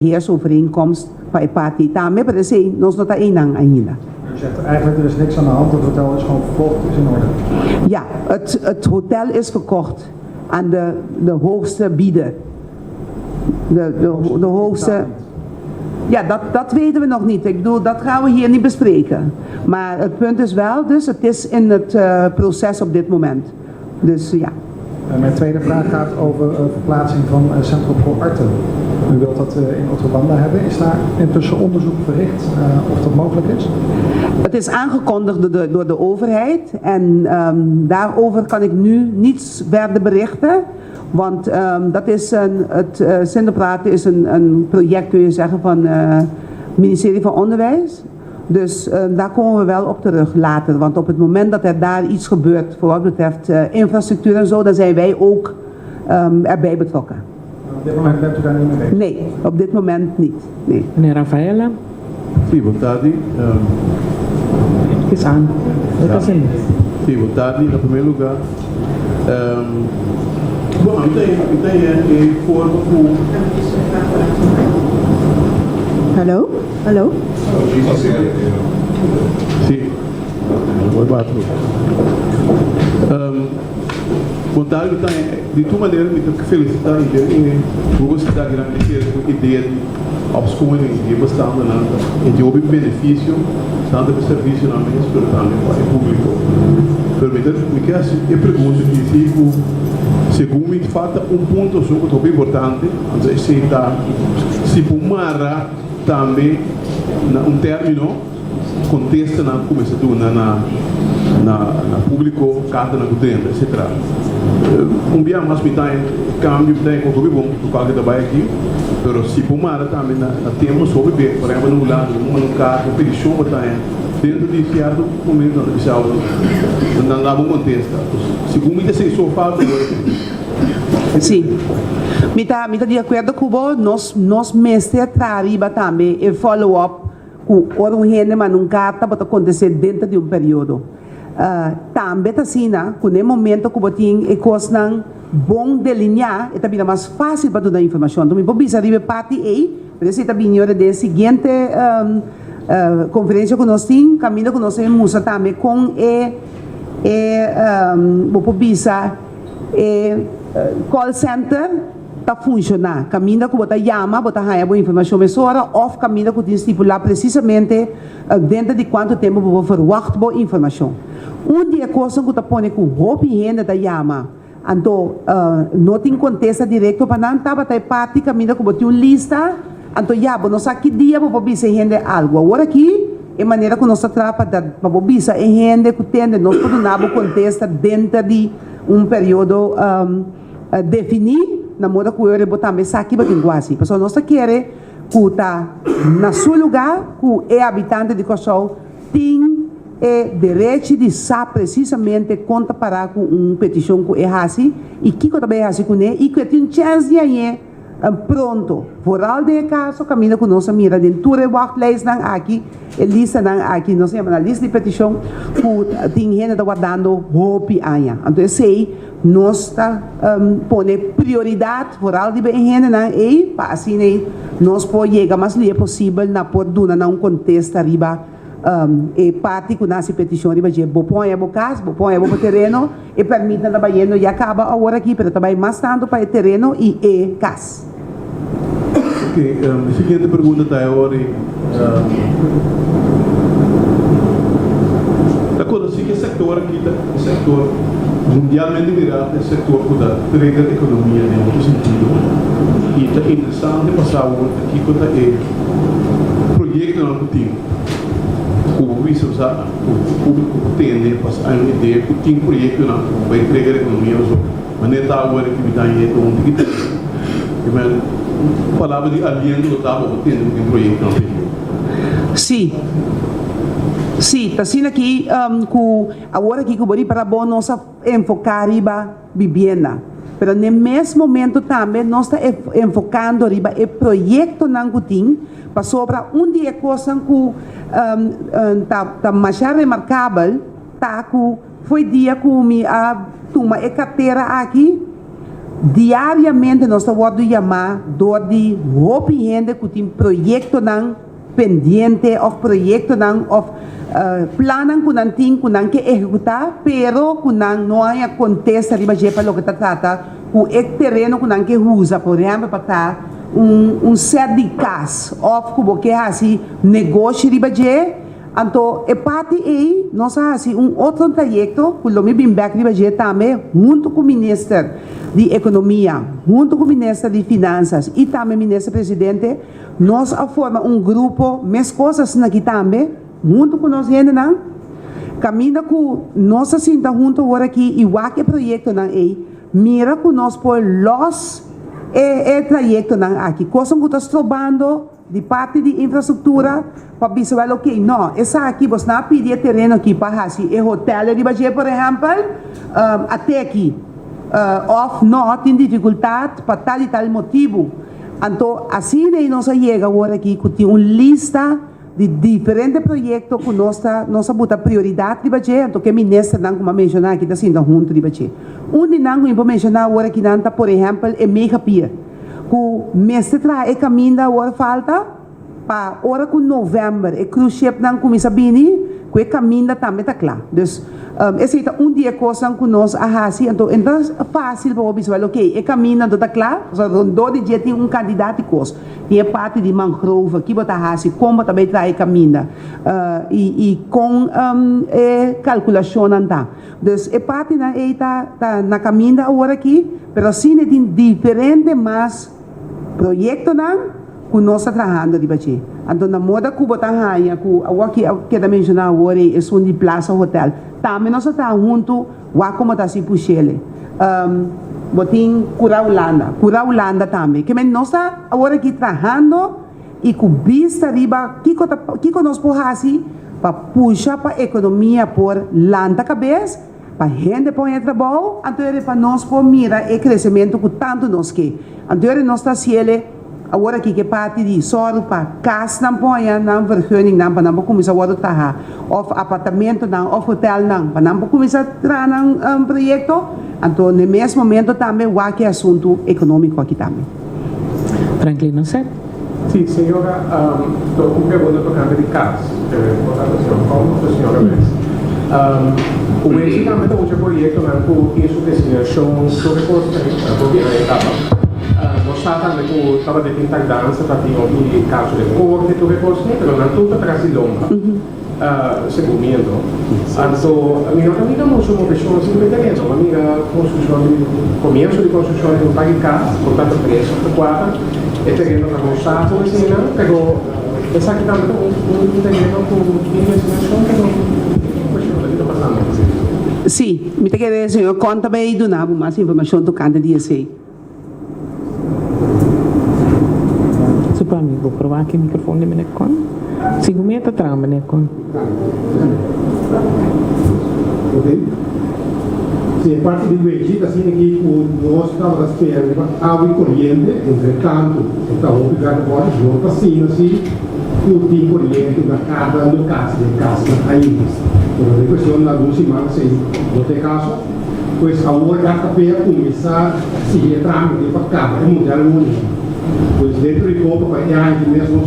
heersovereenkomst van de party. Daarmee per se, ons not één ainda. U zegt eigenlijk er is niks aan de hand, het hotel is gewoon verkocht, is in orde. Ja, het hotel is verkocht aan de hoogste bieder. De hoogste... Ja, dat weten we nog niet. Ik bedoel, dat gaan we hier niet bespreken. Maar het punt is wel, dus het is in het proces op dit moment. Dus ja. Mijn tweede vraag gaat over verplaatsing van Centro Pro Arte. U wilt dat in Ottobanda hebben. Is daar intussen onderzoek verricht of dat mogelijk is? Het is aangekondigd door de overheid en daarover kan ik nu niets verder berichten. Want dat is het Zenderpraten is een project, kun je zeggen, van het ministerie van Onderwijs. Dus daar komen we wel op terug later. Want op het moment dat er daar iets gebeurt voor wat betreft infrastructuur en zo, dan zijn wij ook erbij betrokken. Op dit moment bent u daar niet mee bezig? Nee, op dit moment niet. Nee. Meneer Rafaela? Sim, boa tarde. Is aan. Sim, boa tarde. Em primeiro lugar, bom, tem forma com... Hallo? Hallo? Sim. Vou bater. Boa tarde, de tua maneira, me tenho que felicitar e gostar de ter a ideia de opções de bastante e de obter benefício tanto para o serviço na minha também para o público. Permita-me que eu pergunto que segundo me falta ponto super importante, se pumara também término contesta na começador na público carta na governo, etc. Dia mais tem cambio tem com o bom do qual que trabalha aqui, mas se pumara também na tema sobre bem, por exemplo no lado no carro petição tem dentro de certo momento na visão não dá bom contesta. Segundo me desse sofá Sim. Me está de acordo com o nós mestre trariba também e follow up com o rende mas nunca pode acontecer dentro de período. Também está assim, com o momento que botin e coisa bom delinear, é também mais fácil para dar informação. Então, me vou pensar de parte A, por isso está bem hora de seguinte conferência que nós temos, caminho que nós temos também com vou pensar call center está funcionar. Caminho que você chama, você ganha boa informação mesora, ou caminho que você estipular precisamente dentro de quanto tempo você verwacht boa informação. Dia coisa que você põe com roupa e renda da chama, então não tem contesta direto para não estar para parte caminho que você tem uma lista, então já, você sabe que dia você precisa render algo. Agora aqui é maneira que nós trabalhamos para você render que tende, nós podemos contesta dentro de período definir na moda que eu botar mesa aqui para linguagem. Pessoal, nós queremos que está na seu lugar, que é habitante de Kosovo, tem direito de saber precisamente quanto parar com petição que é assim e que também é assim com ele e que tem chance de aí pronto. Vooral de caso, caminho que nós mira dentro de wachtlijst dan aqui, e lista dan aqui, nós temos a lista de petição que tem gente está guardando roupa aí. Então, sei nós está põe prioridade vooral de gente dan e para assim nós podemos chegar mais livre possível na por duna na contexto arriba e parte que nasce petição arriba de põe a casa, põe a terreno e permite na baiano e acaba agora aqui, mas também mais tanto para o terreno e casa. Ok, a seguinte pergunta está agora. Assim que o setor aqui, o setor mundialmente virado, é o setor da trade da economia em outro sentido. E é interessante passar aqui com o projeto não tem. O público tende a passar uma ideia que tem projeto não vai entregar a economia, mas não está agora que me dá onde que tem. Palavra de aliando do tava tendo um projeto não tem. Sim. Sim, está sendo aqui agora aqui que eu vou para bom nós enfocar riba vivienda. Mas no mesmo momento também nós está enfocando riba o projeto não que tem para sobra dia coisa que tá mais remarcável tá que foi dia que me toma a carteira aqui diariamente nós estamos chamar door de hoop gente que tem projeto não pendiente of projeto não of planan que não tem que executar, pero que não há contexto de baixo para o que trata o terreno que não que usa, por exemplo, para estar set de casos of que assim negócio de baixo. Então, é parte aí, nós assim outro projeto que o me bem back de baixo também, junto com o ministro de Economia, junto com o ministro de Finanças e também o ministro presidente, nós formamos grupo, mais coisas aqui também, junto com nós gente não, caminha com nós assim junto agora aqui igual que projeto não é, mira com nós por los trajeto não aqui, coisa que estamos trabalhando de parte de infraestrutura para visual ok, não, essa aqui você não pedir terreno aqui para assim, é hotel de Bagé, por exemplo, até aqui, não tem dificuldade para tal e tal motivo. Então, assim daí nós chega agora aqui com uma lista de diferentes projetos que nós bota prioridade de Bagé, então que o ministro não como mencionar aqui está sendo junto de Bagé. De não que vou mencionar agora aqui não por exemplo, é Mega Pier. Que o mestre traz caminho agora falta para hora com novembro, e cruise ship não começa a vir, que o caminho também está claro. Então, esse é dia coisa que nós assim, então é fácil para o visual, ok, o caminho está claro, todo dia tem candidato de coisa, tem parte de mangrove, que você assim, como também traz caminho, e com calculação então. Então, é parte na caminho agora aqui, mas assim tem diferente mais projetos não, que nós estamos trabalhando de baixo. Então, na moda que você está que eu quero mencionar agora é de Plaza Hotel. Também nós estamos juntos, como está se puxando. Botem Cura Holanda também. Que nós estamos agora aqui trabalhando e com vista riba, que nós podemos fazer para puxar para a economia por lanta cabeça, para a gente pôr trabalho, então para nós poder mirar o crescimento que tanto nós quer. Então, nós estamos agora aqui que parte de soro para casa não põe não vergunning não para não começar a trabalhar ou apartamento não ou hotel não para não começar a trabalhar projeto então no mesmo momento também o que é assunto econômico aqui também. Franklin, não sei? Sim, senhora, estou com pergunta para o câmbio de casos. Como a senhora vê? O eixo também tem um projeto que tem subvenção sobre recursos do governo da nós estamos com estava de pintar dança para ter um caso de corte do recurso, mas não tudo atrás de longa. Segundo, então a minha amiga não somos pessoas independentes, uma amiga construção começo de construção de um país casa, portanto preço adequado, é terreno para mostrar como assim, pegou essa aqui também um terreno com investigação que não questão da vida passando. Sim, me tem que dizer, senhor, conta bem do nabo mais informação do canto de esse. Super amigo, provar aqui o microfone de Menecon. Seguimento atrás, Menecon. Ok? Sim, parte do Egito, assim, aqui nós estamos esperando água e corrente, entretanto, então, o lugar agora, junto assim, o tipo corrente na cada locação de casa ainda. Então, a questão na duas semanas, assim, no teu caso, pois agora quarta-feira começar a seguir trâmite para cá, é mundial único. Pois dentro de pouco, para que mesmo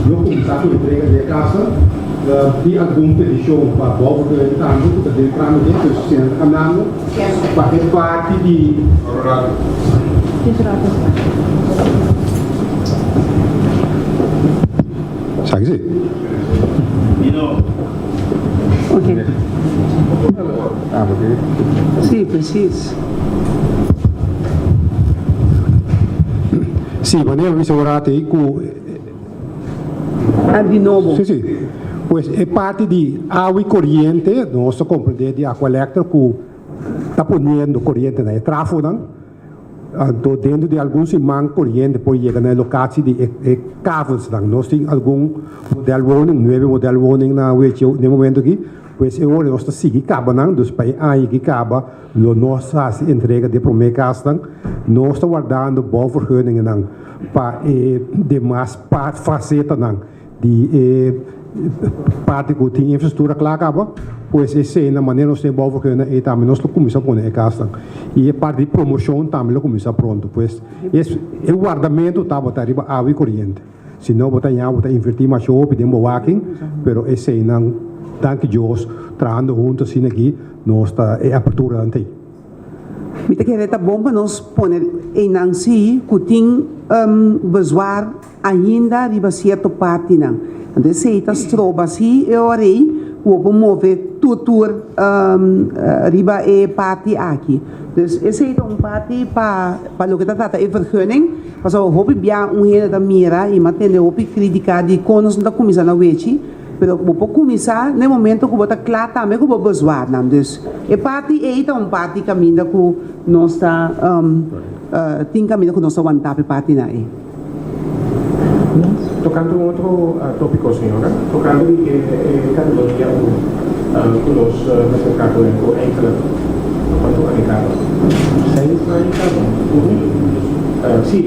eu começar com a entrega de casa, de algum petição para a volta do trâmite, para ter trâmite, que eu estou caminhando, para ter parte de... Sabe dizer? Ok. Sim, preciso. Sim, maneira de segurar aí com... De novo. Sim, sim. Pois é parte de água e corrente, nós compreendemos de Aqualectra que está ponendo corrente na tráfego, não? Então, dentro de alguns imãs corrente, por chegar na locação de cavos, nós temos algum modelo warning, novo modelo warning na WTO, no momento aqui, pois agora nós estamos seguindo cabo, não? Dos países aí que acaba, nossa entrega de primeira casa, nós estamos guardando boa vergunning, não? Para demais facetas, não? De parte que tem infraestrutura clara acaba, pues esse na maneira nós desenvolve que e também nós começa a pôr em casa e a parte de promoção também começa pronto pues esse o guardamento tá botar riba água e corrente se não botar já botar invertir mais o pedimos walking pero esse não danke Deus trabalhando juntos assim aqui nós está é abertura ante Mita que é bom para nós pôr em Nancy que tem bezwaar ainda riba certa parte não. Então se está stroba assim eu orei o mover tudo riba é parte aqui. Dus esse é parte para o que está é vergunning. Mas eu hoop bia hele da mira e matende hoop crítica de conos da comissão na wechi. Pero vou começar no momento que bota claro também que vou bezwaar nam. Dus é parte é parte caminho que nós está tem caminho que nós aguentar para parte na é. Tocando un otro tópico, señora, tocando categoría 1, con los mercados de ¿cuánto han llegado? 6 años, sí,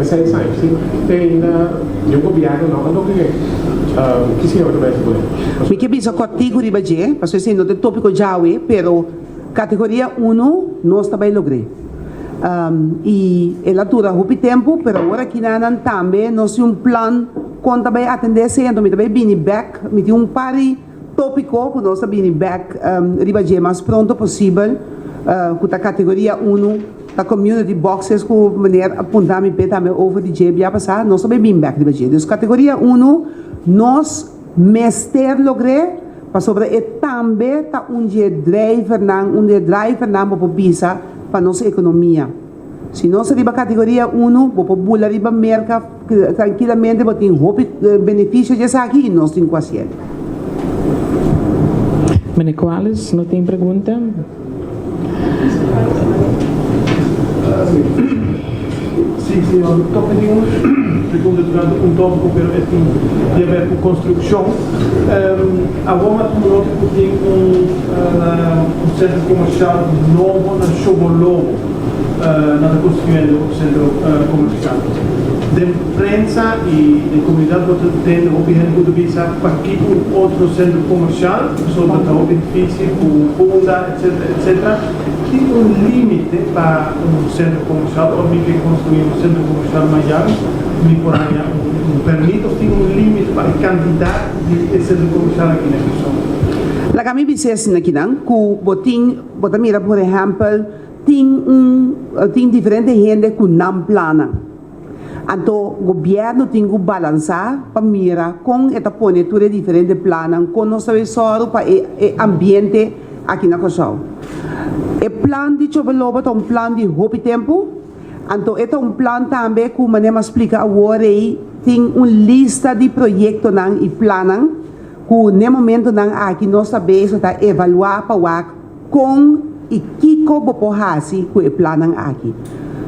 6 años, sí. Yo gobierno, no, cuando que quisiera ver eso. Me que bisa contigo riba je, parce que no te tópico já pero categoria 1 nós também logrei. E ela dura muito tempo, pero agora aqui na também nós temos plan quando também atender sempre, me também vim back, me tem pari tópico que nós também back riba je mais pronto possível, com a categoria 1, da community boxes com maneira apontar me pé também over de je já passar, nós também vim back riba je. Dus categoria 1 nós mester logrei, para sobre e também tá driver não para bisa para nossa economia. Se nós arriba categoria 1, vou bula arriba merca tranquilamente, vou ter benefício de aqui e nós temos quase. Meneer Quales, não tem pergunta? Sim, senhor. Estou pedindo pergunta durante um tópico, pero é tem a ver com construção. Agora nós temos um centro comercial novo na Chobolobo, na construindo o centro comercial. De imprensa e de comunidade você tem o objetivo de visar para aqui outro centro comercial, sobre o edifício, o funda, etc. Tem limite para centro comercial, ou me que construir centro comercial maior, me porém permite, tem limite para a quantidade de centro comercial aqui na região. La kami business na kinang ku boting mira por exemplo tem diferente gente que não plana. Então, o governo tem que balançar para mirar com esta pontura diferente plano, com nossa visão para o ambiente aqui na região. O plano de Chobolobo é plano de hobby tempo. Então, é plano também que o maneira explica agora tem lista de projetos e planos que no momento aqui nós sabemos está evaluar para com e que como pode com o plano aqui.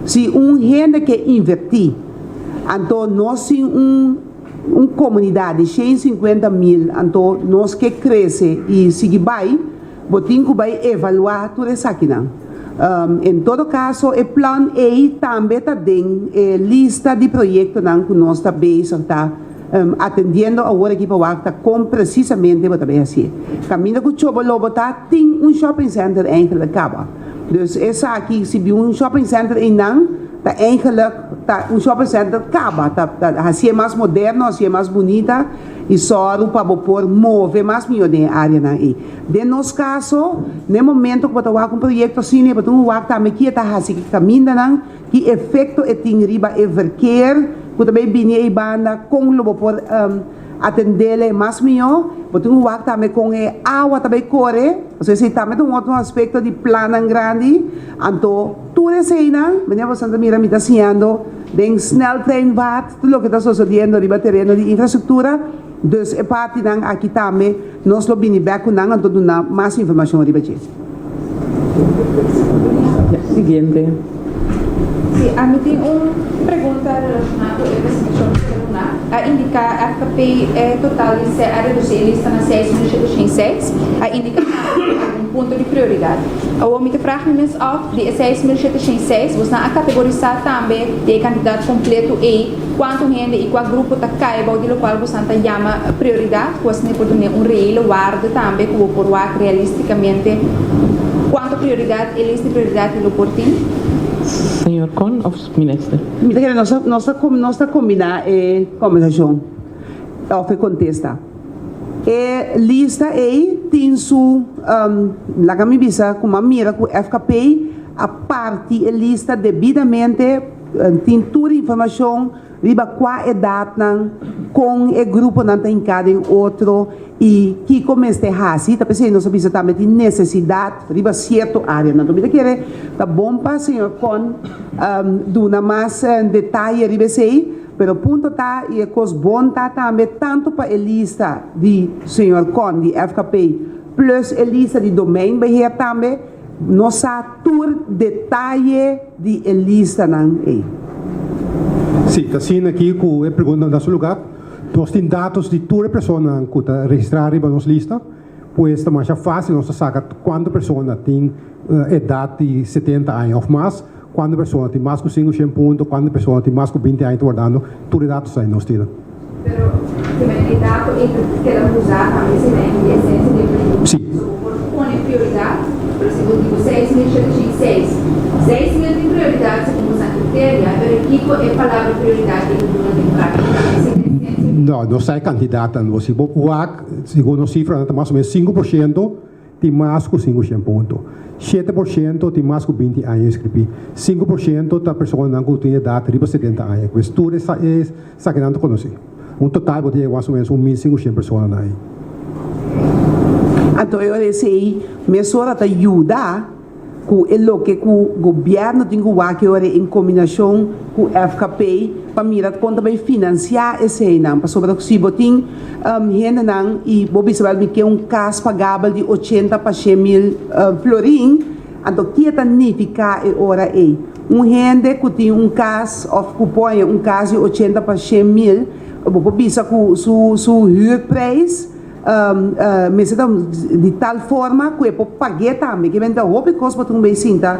Se gente quer investir, então nós temos comunidade de 150 mil, então nós que crescer e seguir vai, botinho vai evaluar tudo isso aqui não. Em todo caso, o plano E também tem lista de projetos que nós também está atendendo agora aqui para com precisamente o que também assim. Caminho com o Chobolobo tem shopping center eigenlijk acaba. Dus essa aqui se viu shopping center em não tá eigenlijk shopping center acaba, assim é mais moderno, assim é mais bonita e só para pôr mover mais melhor na área na aí. De nosso caso, no momento que botar com projeto assim, botar também que tá assim que caminho não, que efeito é tem riba é verkeer, que também binne e banda com lobo por atender mais melhor, botar também com água também corre, ou seja, também um outro aspecto de plano grande, então tudo isso aí, menina você mira me está sendo den sneltrein vaart, tudo o que está sucedendo riba terreno de infraestrutura. Dus é parte nang aqui também nós lo binibek ko nang anto na mais informação riba je. Siguiente. Sí, a mí tengo una pregunta relacionada con la situación funciona, a indicar a FKP total a reduzir a lista na 6.706, a indicar um ponto de prioridade. O homem te vraagt me af, de 6.706, você a categorizar também de candidato completo e quanto gente e qual grupo está caiba, de qual você chama prioridade, você pode ter real guarda também, como por realisticamente, quanto prioridade, lista de prioridade do portinho. Senhor Con of Minister? Mira que nossa combinar é conversação, ou contesta. Lista aí tem su lá que me visa como a mira com FKP a parte a lista devidamente tem toda a informação riba qual idade com o grupo não tem cada outro e que começa a assim tá pensando nós visa também tem necessidade riba certa área não me querer tá bom para senhor con dona mais detalhe riba sei. Pero o ponto está e é coisa bom tá também tanto para a lista de senhor Con, de FKP, plus a lista de domeinbeheer também, nós tur detalhe de a lista não é. Sim, assim aqui com a pergunta no nosso lugar, nós temos dados de toda pessoa que está registrada em nossa lista, pois é mais fácil nós saber quantas pessoas têm idade de 70 anos ou mais. Quando a pessoa tem mais de 500 pontos, quando a pessoa tem mais de 20 anos guardando, tudo os dados aí nós temos. Pero também o dado que queremos usar também se vem de essência de Sim. Põe prioridade, por exemplo, digo 6.706. 6.000 de prioridade, como usa critério, pero aqui é a palavra prioridade que não tem prática. Não, não sai candidata. Se o AC, segundo a cifra, mais ou menos 5% tem mais de 500 pontos. 7% tem mais de 20 anos inscritos. 5% da pessoa não tem idade de 70 anos. Pois tudo é sagrado conhecer. Total pode ter mais ou menos 1.500 pessoas aí. Então eu disse, me sora te ajuda com o que o governo tem que fazer em combinação com o FKP para mirar quanto vai financiar esse ano. Para sobre se botin gente não e bobi sabe que um caso pagável de 80 para 100 mil florim, então que significa hora aí gente que tem caso ou que põe caso de 80 para 100 mil, bobi sabe com su huurprijs mas de tal forma que eu posso pagar também, que vem da roupa que você também sinta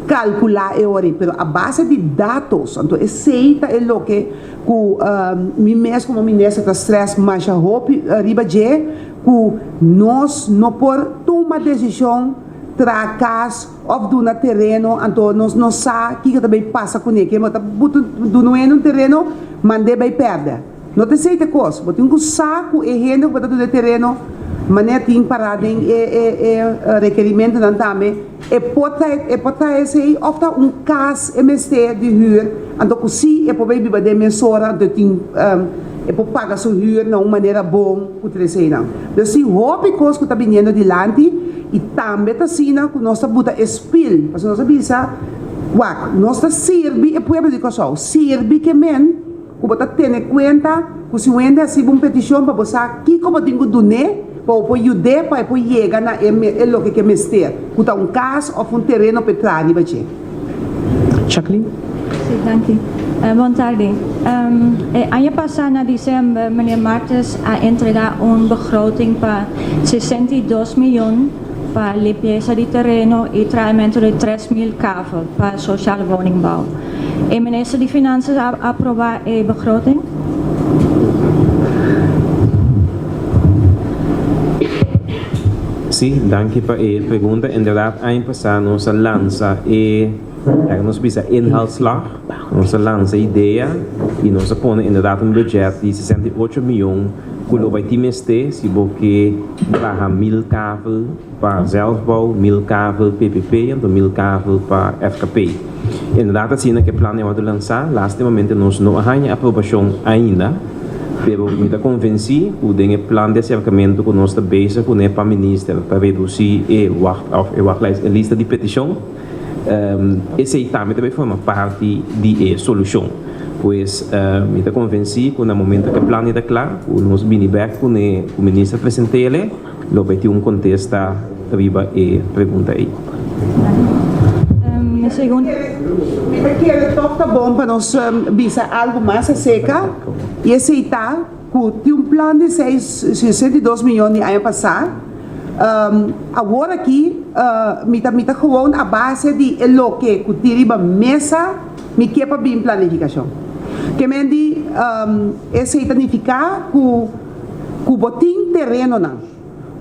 calcular a hora, mas a base de dados, então esse é o que me mesmo como ministro da stress mais a roupa riba de que nós não por tomar decisão tracas ou do na terreno, então nós não sabemos o que também passa com ele, mas do no terreno mandei vai perder. Não tem certa coisa, mas tem um saco e renda que do terreno, mas não tem parada em requerimento não também. E pode esse ofta caso MST de huur, então se é para viver de mensura, então tem é para pagar sua huur de uma maneira boa, por dizer não. Então se houve coisa que está vindo de lante e também está sendo que nós estamos botando espil, porque nós sabemos, nós está serve e pueblo de coisa, serve que men como está tendo conta, que se ainda se uma petição para você aqui como tem que donar para ajudar para chegar na o que mestre, que está caso ou terreno para trás, bache. Jacqueline? Sim, danke. Boa tarde. Ano passado, na dezembro, meneer Martens a entregar begroting para 62 miljoen para limpeza de terreno e tratamento de 3.000 cavel para sociale woningbouw. O minister de Finanças aprovar a begroting? Sim, danke para a pergunta. Inderdaad, ano passado nós lança nós bisa inhaalslag, nós lança a ideia e nós põe inderdaad budget de 68 miljoen que vai timeste se você traga 1.000 cavel para zelfbouw, 1.000 cavel PPP e 1.000 cavel para FKP. Inderdaad, assim que planejamos de lançar, lastimamente nós não temos aprovação ainda, pero me está convencido que o plano de cercamento que nós estamos bezig com o ministro para reduzir a lista de petição, esse também forma parte da solução. Pois me está convencido que no momento que o plano está claro, nós vamos back com o ministro apresentei ele, vai ter contexto arriba e pergunta aí. Mi segundo. Me quero tocar bom para nós bisa algo mais seca e aceitar que tem plano de 62 milhões de ano passado. Agora aqui, me tá gewoon a base de lo que tiriba mesa, me quer para bem planificação. Que me di significa que botin terreno não,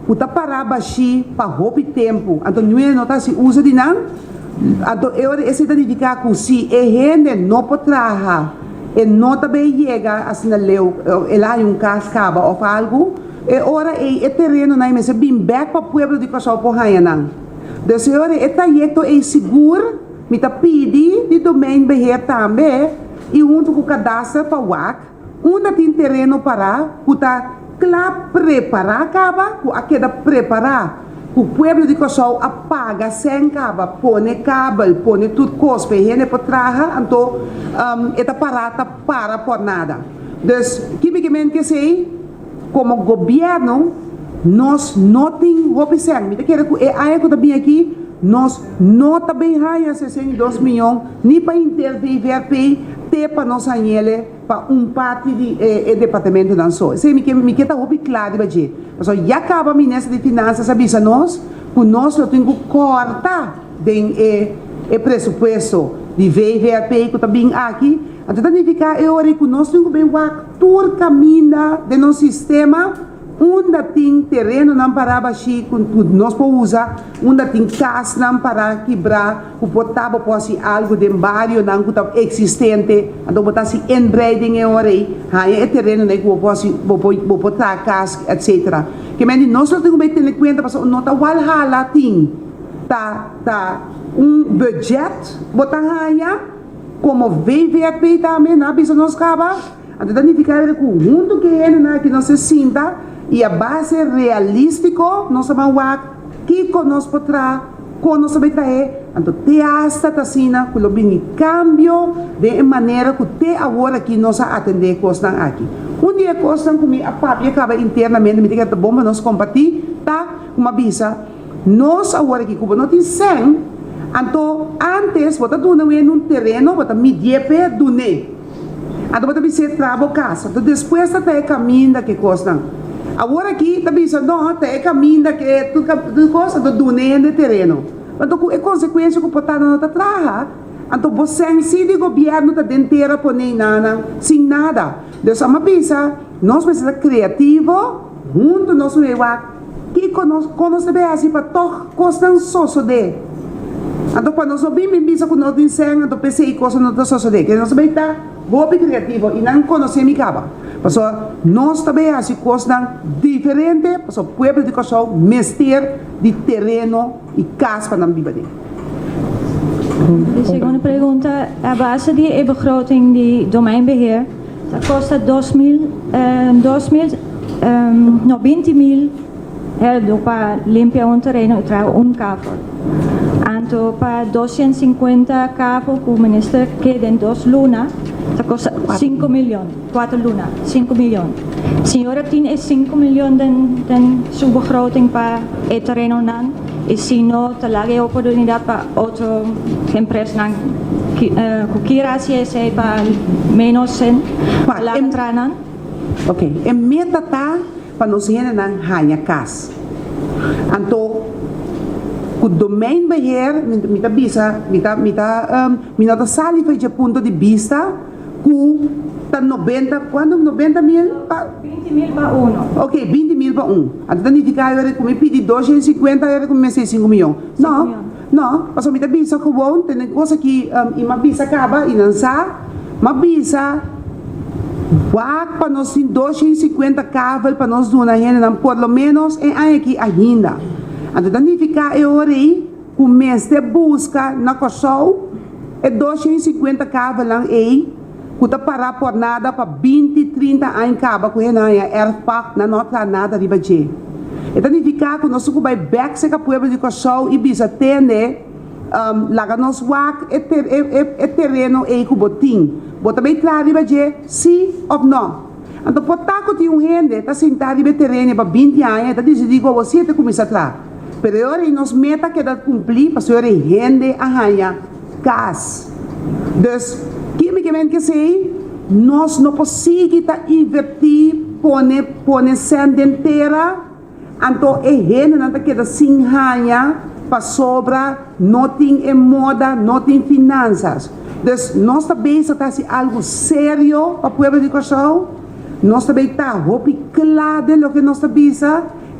que tá parado baixi para roubar tempo, então não tá se usa de não, então eu significa que se a gente não pode trabalhar e não também chega assim na leu, ela é cascaba ou algo, e ora é terreno não, mas é bem back para o povo de Kosovo por aí não. Então ora é trajeto é seguro, me tá pedi de domain beher também e junto com o cadastro para o WAC, onde tem terreno para que tá claro preparar acaba, que aquela preparar, que o povo de Kosovo apaga sem cabo, põe cabo, põe tudo coisa para ele para trabalhar, então esta parada para por nada. Então, que sei, como governo, nós não temos opção. Me quero que é que também aqui nós não também há 62 milhões nem para intervir para nós ele para parte do departamento não só. Se me quer tá bem claro de bater. Mas já acaba o ministro de finanças avisa nós que nós não temos que cortar o presupuesto de VVRP que também aqui. Então significa que nós temos que ver o caminho do nosso sistema onde tem terreno não para baixar, nós podemos usar, onde tem casa não para quebrar, o potável pode ser algo de barrio não que existente, então botar se embreiding aí terreno né que pode botar casa, etc. Que mas nós não temos que ter em conta porque não tá Valhalla tem tá budget botar aí como VVRP também na bisa nós acaba, então significa que o mundo que é que nós se sinta e a base realístico, nós sabemos que conosco potrá, conosco vai trazer, então te hasta tacina, que lo bem cambio de maneira que te agora que nós atender coisas aqui. Dia coisas que a papi acaba internamente, me diga que bom, nós compartilhar, tá? Uma bisa, nós agora aqui como não tem 100, então antes bota duna um terreno, bota midiepe dune, então bota bisa trabalho casa, então depois até caminho que coisa. Agora aqui, também não, tem caminho que tudo coisa do dono de terreno. Então, é consequência que o potado não está trabalhando. Então, você se o governo está dentro por nem nada, sem nada. Então, uma pensa, nós precisamos ser criativos, junto nós vemos que nós devemos assim para tocar coisas só de. Então, quando nós bem pensa que nós dizemos, então pensei que coisas não estão só de, que nós devemos estar bem criativos e não conhecemos caba. Porque nós também assim coisas diferentes, porque o povo de Kosovo mestre de terreno e casa para não viver. De segunda pergunta, a base de begroting de domeinbeheer, dat kost 20 mil para limpiar terreno e trazer cavo. Anto para 250 cavo que o ministro quer em 2 lunas, dat kost 5 miljoen, 4 lunas, 5 miljoen. Senhora tem 5 miljoen den sua begroting para o terreno nan, e se não, talaga oportunidade para outra empresa nan que queira se para menos sen, para entrar nan. Ok, a meta tá para nós ir na hanha casa. Então, o domain beheer, mita bisa, mita sali foi de ponto de vista que tá 90, quando 90 mil? 20 mil para uno. Ok, 20 mil para um. Então, significa que eu pedi 250, eu comecei 5 milhões. Não, não, mas mita bisa que bom, tem coisa que uma bisa acaba e não sabe, uma bisa para nós 250 cavos para nós doar ainda, por lo menos é aqui ainda. Então, significa que eu comecei a buscar na Kosovo, é 250 cavos lá aí, que está parado por nada para 20, 30 anos cava, que é erfak, não está nada de baixo. Então, significa que nós vai back se a povo de Kosovo e bisa atender, lá nós é terreno aí que botim. Bota bem claro de baixo, sim ou não. Então, por taco de gente, está sentado em terreno para 20 anos, está dizendo que você tem que começar a trabalhar. Pero agora nós meta que dá cumprir para a gente arranhar gás. Dus, quimicamente que sei, nós não conseguimos invertir, pôr senda inteira, então é gente não queda sem ranha, para sobra, não tem moda, não tem finanças. Dus, nós também está algo sério para o povo de Cachau, nós também está roupi claro do que nós também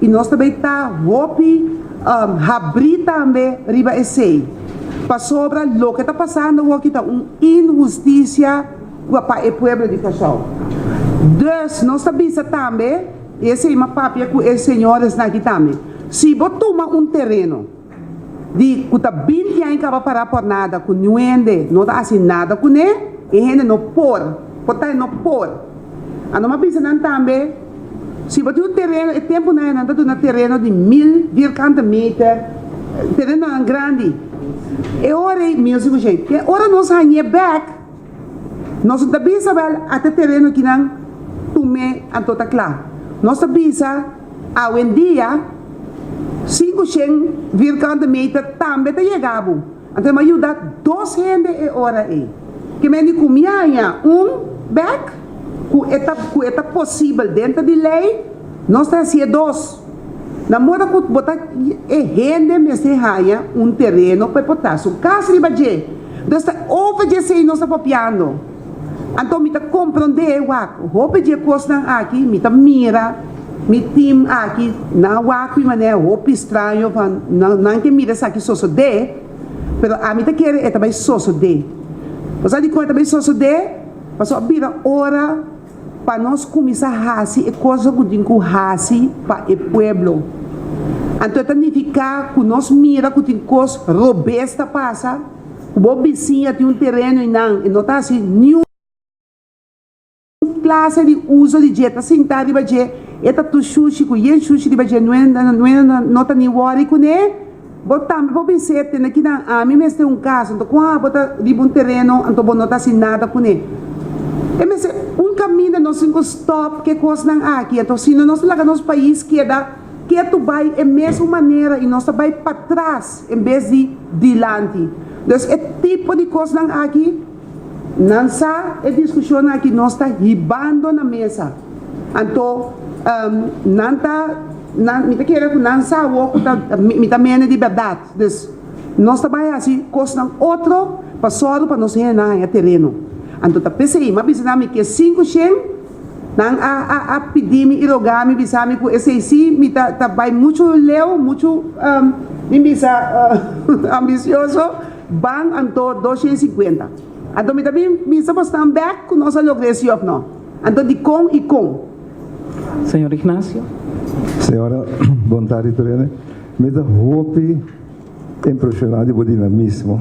e nós também está roupi abrir também riba esse. Para sobra, o que está passando aqui está injustiça para o povo de Cachau. Dus, nós também também, esse é uma papia que os senhores aqui também. Se você toma terreno, de que está 20 anos para parar por nada, com ninguém, não está assim nada com ele, e ele não pôr, portanto não pôr. A nós pensamos também, se você tem terreno, é tempo não é nada, um terreno de 1000 metros, terreno é grande. E ora, meu gente, e ora nós ganhamos back, nós também sabemos até terreno que não tome a toda claro. Nós também sabemos, hoje em dia, 500 metros também está chegando. Então, me ajuda 200 hora aí. Que me comia back, que é possível dentro da lei, nós estamos fazendo 2. Na moda que botar rende me se raia terreno para botar sua casa de baixo. Então, over de sei nós estamos copiando. Então, me está compreender o roupa de coisa aqui, me está mira. Mi team aqui na waki mané roupa estranho não que mira aqui só de, pero a mim tá querer é também só de. Você de conta também só de, passou a vira hora para nós começar a fazer e coisa que tem que fazer para o povo. Então significa que nós mira que tem coisa robusta passa, o bom vizinho tem terreno e não tá assim nenhum classe de uso de dieta sentar de baixo. Eta tu sushi ku yen sushi di baje não tá nem worry com né botam vou pensar tem aqui na a mim mesmo tem caso então quando bota de terreno então não tá sem nada com né é mesmo caminho nós sem stop que coisa não aqui então se nós lá no país que tu vai é mesma maneira e nós vai para trás em vez de diante então é tipo de coisa não aqui não sa é discussão aqui nós está ribando na mesa então me quer que não sabe o que me também é de verdade. Dus nós trabalhamos assim, coisa outro para só para nós ganhar terreno. Então tá pensei, mas pensamos que 500 não a pedir me irogar me pensamos que esse sim me tá vai muito leu muito me bisa ambicioso bang anto 250. Então me também pensamos também que nós logramos não. Então de com e com. Senhor Ignacio. Senhora, boa tarde, Torene. Me dá roupa impressionante o dinamismo.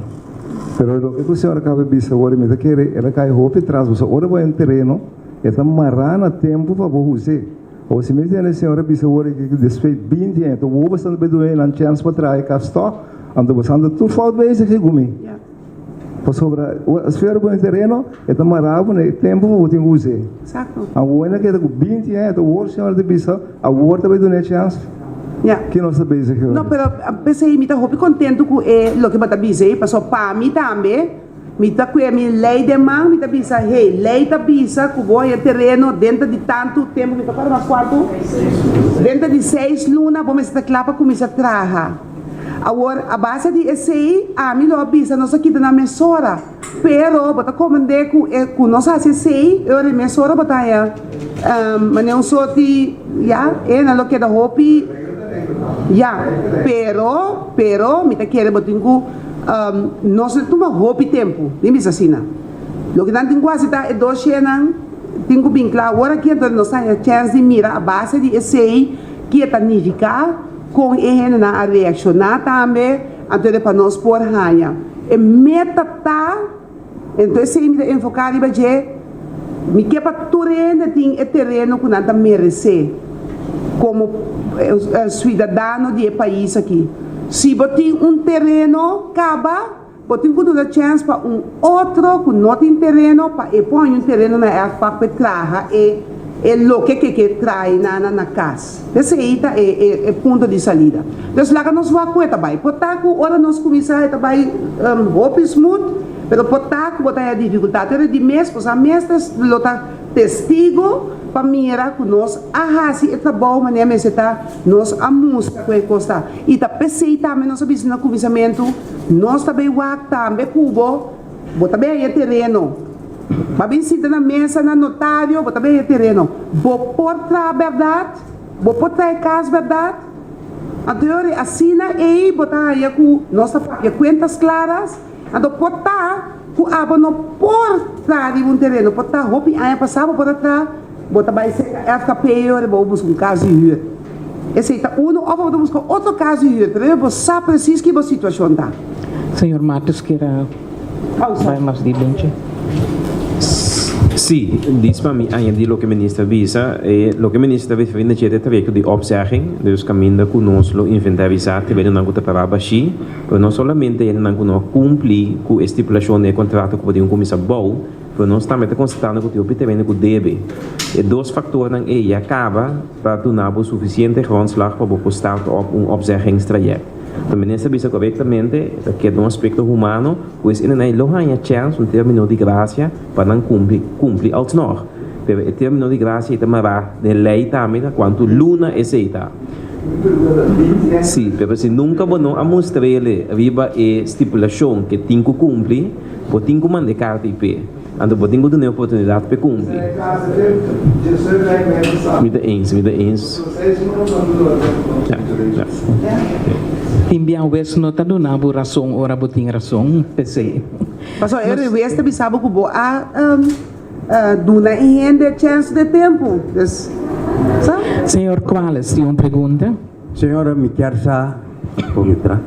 Pero o que a senhora acaba de dizer agora, me dá que ela cai roupa e traz. Você ora vai em terreno, é tão marana tempo para você. Ou se me tem a senhora disse agora que desfez 20 anos, então vou bastante bem doendo, não chance para trás, castor, então bastante tudo falta bem esse que comi. Sobra a esfera do terreno é tão maravilhoso, né? Tempo eu tenho que usar. Exato. A outra que é com 20 anos, o outro senhor de bisa, a outra vai dar chance. Que não sabe isso aqui. Não, pero pensei me tá roupa contente com o que bata bisa, passou para mim também. Me tá com a minha lei de mão, me tá bisa, hey, lei tá bisa, que vou em terreno dentro de tanto tempo, me tá para mais quanto? Dentro de 6 lunas, vamos estar claro para começar a trabalhar. Agora, a base de esse a mim lo bisa nós aqui na mesora, pero bota comandar com nós assim eu de mesora bota mas não só de na lo que da hopi pero me tá querendo botar nós toma hopi tempo nem bisa assim lo que não tem quase tá é 200 tenho bem claro agora que então nós tem a chance de mirar a base de esse que é significar com ele na reaccionar também, então para nós por ranha. E meta tá, então se me enfocar em baixo, me quer para terreno tem terreno que nada merece, como cidadão de país aqui. Se você tem terreno, acaba, você tem uma chance para outro que não tem terreno, para pôr terreno na para trabalhar e lo que trai na casa. Esse aí é ponto de salida. Então, lá que nós vamos a também. Portanto, ora nós começamos a também hope smooth, pero portanto, botar a dificuldade. Era de mês, pois a mestres lota testigo para mirar que nós arrasi e trabalho maneira mas está nós a música que custa e tá pensei também nós sabemos no convencimento nós também work também cubo botar bem aí terreno para bem sentar na mesa na notário botar bem aí terreno vou portar a verdade vou portar a casa verdade a teoria assina e botar aí com nossa contas claras então portar que aba não portar de um terreno portar roupa aí passava por atrás bota vai ser FKP ou vou buscar caso de huur. Esse é ou vou buscar outro caso de huur. Para você sabe preciso que a situação está. Senhor Matos, queira vai mais de benche? Sim, diz para mim ainda o que o ministro visa e o que o ministro vai fazer é através de observing, dus caminho conosco inventarizar, que não está para baixo, mas não somente ele não cumpre com a estipulação do contrato com o comissário bom, mas nós também constatando que o terreno que deve. E dois fatores aí acaba para tornar o suficiente grondslag para postar op observingstraject. O ministro visa corretamente que é um aspecto humano, pois ele não tem a chance, termino de graça, para não cumprir alsnog. Pero o termino de graça é também de lei também, quanto luna é aceita. Sim, mas se nunca você a mostrar ele viva a estipulação que tem que cumprir, você tem que mandar carta IP. Então, você tem que ter a oportunidade para cumprir. Me dá eens. Timbian wes nota do na bu razão ora bu ting razão, pensei. Pastor, eu resta bisabo que boa duna ainda chance de tempo. Sabe? Senhor Quales, tem uma pergunta? Senhora, me quer já pomitra.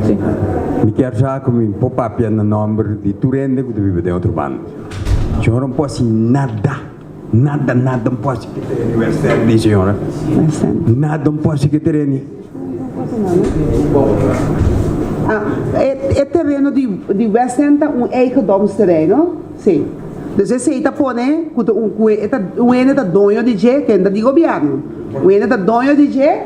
Sim. Me quer já como pop-up no nome de Turende que vive de outro bando. Senhora, não posso nada não posso que ter o externo, senhora. Nada não posso que ter É terreno de West End, eigendomsterrein, sim. Dus esse aí tá pone, o ene tá dono de G, que é de governo. O ene tá dono de G.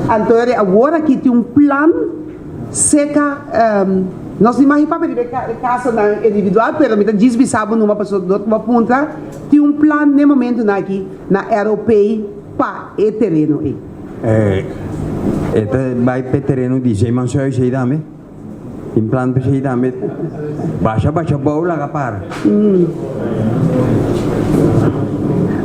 Então agora aqui tem plano seca, nós não imaginamos para casa individual, mas me diz bisabo numa pessoa de outra ponta, tem plano no momento aqui na europeia para o terreno aí. Esta vai para terreno de Zeeman Zuid, sei dame. Em plano para sei dame. Baixa bola capar.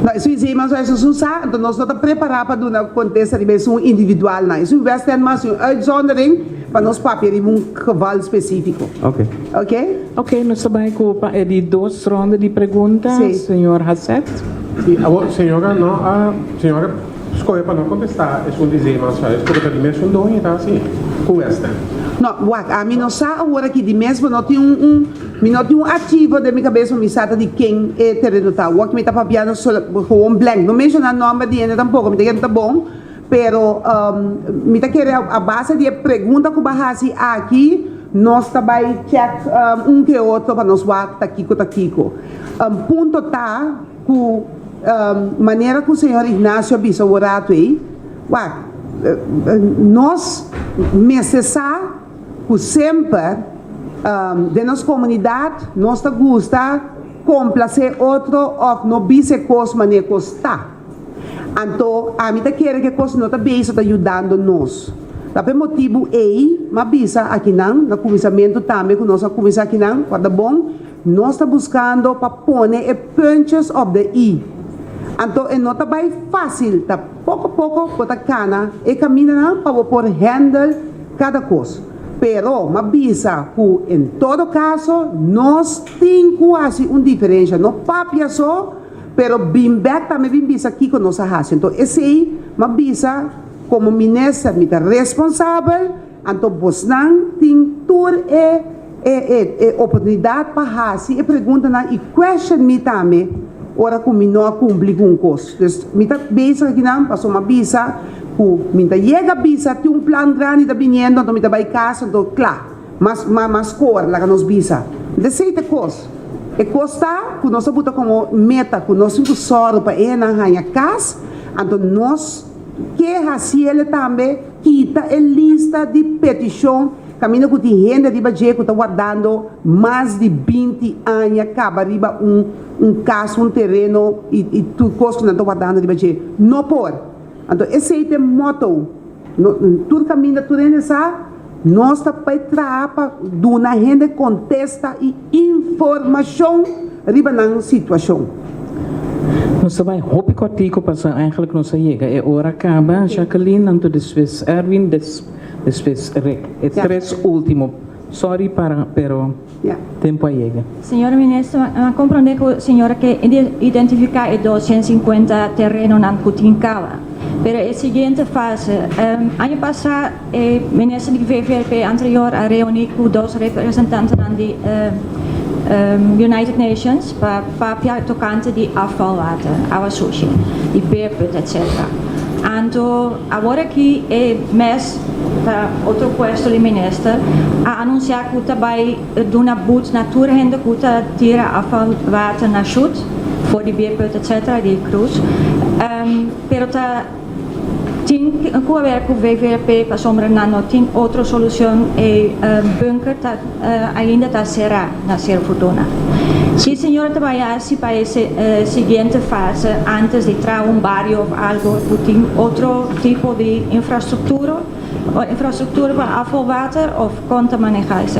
Não, isso é mas isso usa, então nós estamos preparados para dar contexto de versão individual, não. Isso é mais uma uitzondering para nós papel em um geval específico. Ok. Ok? Ok, nós também com de duas rondas de perguntas, Sim. senhor Hasset. Sim, senhora, não, a senhora escolhe para não contestar, é um dizer, mas porque está de mesmo dono, tá assim, com esta. Não, a mim não sabe agora que de mesmo não tem um ativo de minha cabeça, me sabe de quem é terreno tá. O que me está papiando com um blank, não menciona nome de ainda tampouco, me está querendo tá bom, pero me está querendo a base de pergunta que eu barrasi aqui, nós também check que outro para nós ver taquico. Ponto tá com maneira que o senhor Ignacio Bisa o rato aí, nós necessitamos que sempre de nossa comunidade nós gosta complacer outro ou não bise coisa maneira que está. Então a mim tá querendo que coisa não tá bem está ajudando nós. Tapi motivo aí, mas bisa aqui não, no começamento também com nossa começar aqui não, quando bom, nós está buscando para pôr a punches of the i. Então é não tá bem fácil, tá pouco a pouco botar cana e caminha para pôr handle cada coisa. Pero, mas bisa que em todo caso nós temos quase uma diferença, não papia só, pero bimbek também bisa aqui com nossa raça. Então esse aí, mas bisa como ministro, me responsável, então você não tem toda a oportunidade para fazer e perguntar e question me também, ora que me não cumpre com coisa. Então, me está bisa aqui não, passou uma bisa, que me está chega bisa, tem um plano grande está vindo, então me está vai casa, então claro, mas cor lá que nos bisa. Dessa coisa. E costa, que nós bota como meta, que nós temos soro para ir na rainha casa, então nós que assim ele também quita a lista de petição, caminho que tem gente de Badia que está guardando mais de 20 anos, acaba riba caso, terreno e tudo coisa que não está guardando de Badia. Não por. Então esse é o motto. Tudo caminho, tudo nessa. Nós estamos para trapa de uma gente contesta e informação riba na situação. Nós vai hopi cortico para eigenlijk nós chega é hora acaba Jacqueline nanto después Erwin después Rick é três último sorry para pero tempo chega. Senhora Ministra, compreende que a senhora quer identificar 250 terrenos na Cutincala. Pero a seguinte fase, ano passado, o ministro do VVP anterior a reuniu com 2 representantes de United Nations para tocante de afvalwater, água suja, de beerput, etc. Então, agora que é mês, outro posto do ministro, a anunciar que vai dar uma boot na tour renda que tira afvalwater na chute, voor de beerput, etc., de cruz. Pero tem que haver com o VVP para sombra não tem outra solução e bunker ainda está será na ser futuna. Se a senhora trabalhasse para essa seguinte fase antes de entrar barrio ou algo, tem outro tipo de infraestrutura para afvalwater ou conta manejar isso?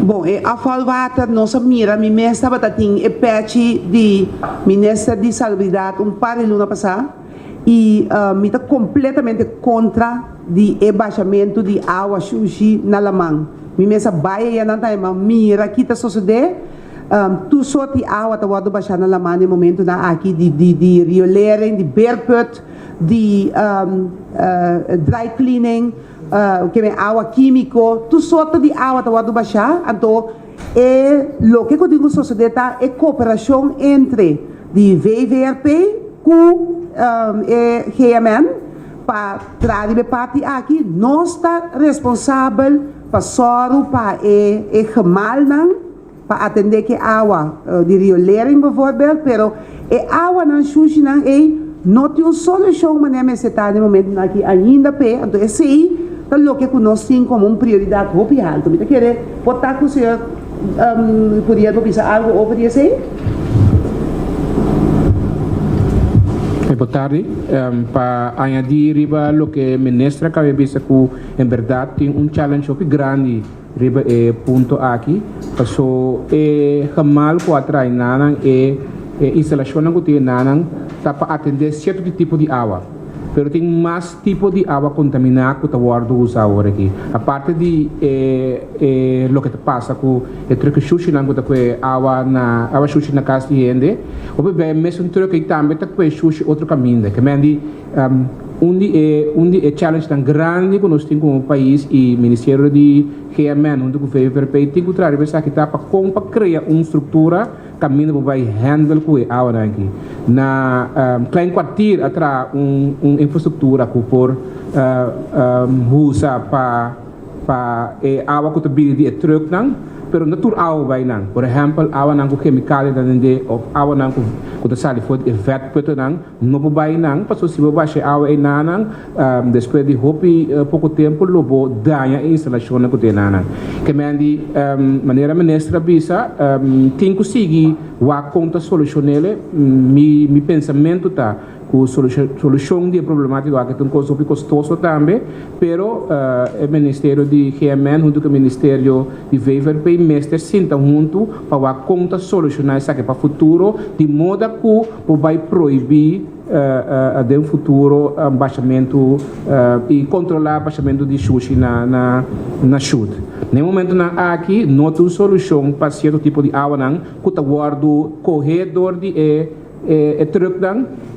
Bom, afvalwater nossa mira, me estava tem a patch de Ministério de Saúde par de luna passada. E me está completamente contra o baixamento de água suja na Lamang. Me mesa baia na time, mira que está sucedendo, tu só de água está vado baixar na Lamang no momento na aqui de riolering, de beerput, de dry cleaning, que é água químico, tu só de água está vado baixar, então o que eu digo suceder é cooperação entre de VVRP com GMN para trazer parte aqui, nós está responsável para soro para gemal para atender que água de riolering, por exemplo, pero água não suja não tem uma solução mas nem se está no momento aqui ainda pé, então esse aí é o que nós temos como uma prioridade muito alta. Eu quero botar com o senhor podia pensar algo over isso aí? Boa tarde. Para añadir riba lo que ministra acaba de dizer que em verdade tem challenge muito grande riba ponto aqui. Passo jamal que atrai nanan instalação que tem nanan tá para atender certo tipo de água. Pero tem mais tipo de água contaminada que está usado agora aqui. A parte de lo que passa com o truque sushi na que água sushi na casa de gente, o bebê mesmo truque também está com sushi outro caminho, que mendi onde challenge tão grande que nós temos como país e Ministério de GMN, onde o governo tem que trazer essa que está para criar uma estrutura caminho para vai handle com a água aqui. Na klein kwartier atrás infraestrutura que por usa para água que também de truck não, pero natural vai não. Por exemplo, água não com químicos de ou água não com sali foi vet puto não vai não, passou se vai baixar água não, depois de pouco tempo lobo danha a instalação que tem não. Que mendi maneira ministra bisa tem que seguir a conta solucionar mi pensamento tá com solução de problemática que tem coisa custoso também, pero o Ministério de GMN junto com o Ministério de VVRP mestre sinta junto para a conta solucionar isso aqui para o futuro de modo que vai proibir de um futuro baixamento e controlar baixamento de sushi na chute. No momento aqui não tem solução para certo tipo de água não que está guardo corredor de truck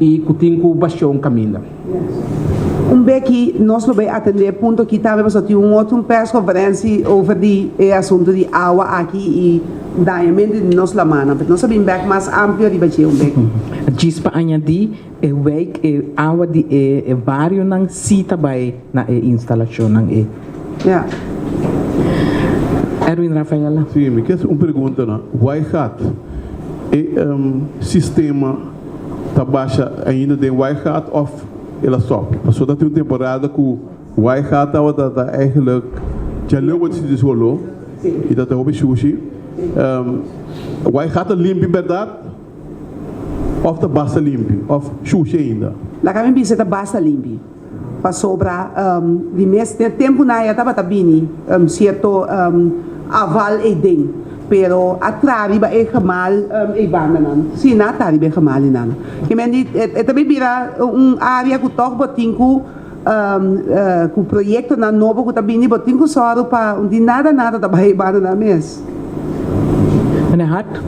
e que tem que baixar caminho. Becky, nós vamos atender ponto que também nós temos outra conferência sobre o assunto de água aqui e daimento de nossa mana, porque nós sabemos bem mais amplo de baixar Becky. Diz para añadir wijk água de barrio nang sita bay na instalação nang Yeah. Erwin Rafaela. Sim, me quer uma pergunta, não? Why hat? sistema tá baixa ainda de Waikaat of ela stop. Zodat u een temporada que Waikaat dat eigenlijk jaleu wat se desenvolveu e dat é sushi. Waikaat limpo verdade of de basta limpo of sushi ainda. La kami bisa ta basta limpi. Pa sobra di mes tempo na ya taba tabini cierto aval e ding. Pero atrari ba e gemal e bananan. Si na tari be gemal inan. Que men dit tabi bira area ku toch botingu ku proyecto na novo ku tabini botingu soro pa di nada tabai bananan mes. Meneer Hart?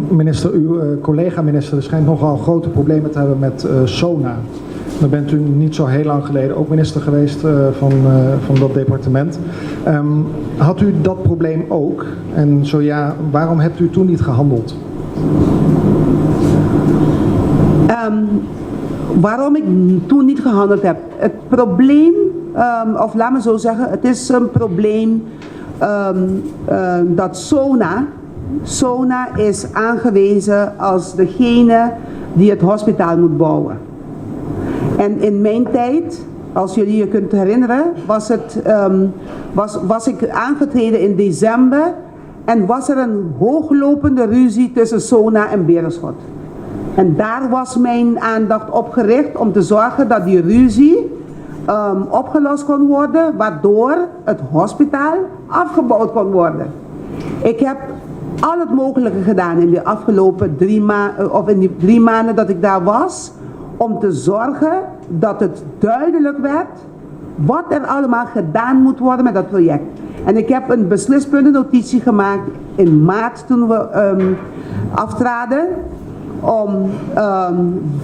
Minister, uw collega-minister schijnt nogal grote problemen te hebben met SONA. Dan bent u niet zo heel lang geleden ook minister geweest van dat departement. Had u dat probleem ook? En zo ja, waarom hebt u toen niet gehandeld? Waarom ik toen niet gehandeld heb? Het probleem, of laat me zo zeggen, het is een probleem dat SONA is aangewezen als degene die het hospitaal moet bouwen. En in mijn tijd, als jullie je kunt herinneren, was ik aangetreden in december en was er een hooglopende ruzie tussen SONA en Berenschot. En daar was mijn aandacht op gericht om te zorgen dat die ruzie opgelost kon worden, waardoor het hospitaal afgebouwd kon worden. Ik heb al het mogelijke gedaan in de afgelopen 3 maanden dat ik daar was, om te zorgen dat het duidelijk werd wat er allemaal gedaan moet worden met dat project. En ik heb een beslispuntennotitie gemaakt in maart toen we aftraden om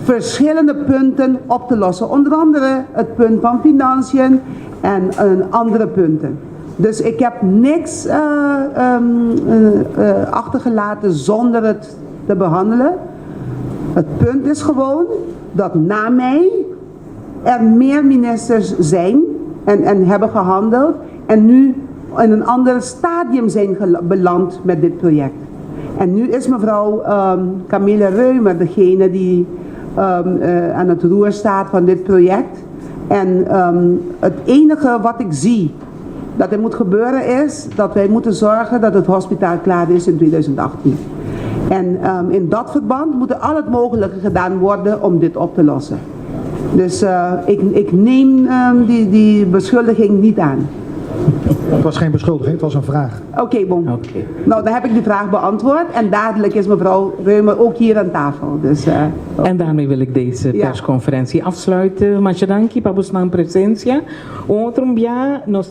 verschillende punten op te lossen. Onder andere het punt van financiën en andere punten. Dus ik heb niks achtergelaten zonder het te behandelen. Het punt is gewoon dat na mij er meer ministers zijn en hebben gehandeld en nu in een ander stadium zijn beland met dit project. En nu is mevrouw Camille Reumer degene die aan het roer staat van dit project. En het enige wat ik zie dat er moet gebeuren is dat wij moeten zorgen dat het hospitaal klaar is in 2018. En in dat verband moet er al het mogelijke gedaan worden om dit op te lossen. Dus ik neem die beschuldiging niet aan. Het was geen beschuldiging, het was een vraag. Oké, bon. Nou, dan heb ik die vraag beantwoord en dadelijk is mevrouw Reumer ook hier aan tafel. Dus, En daarmee wil ik deze persconferentie afsluiten. Mas dankie para buscar presença. Outro dia nós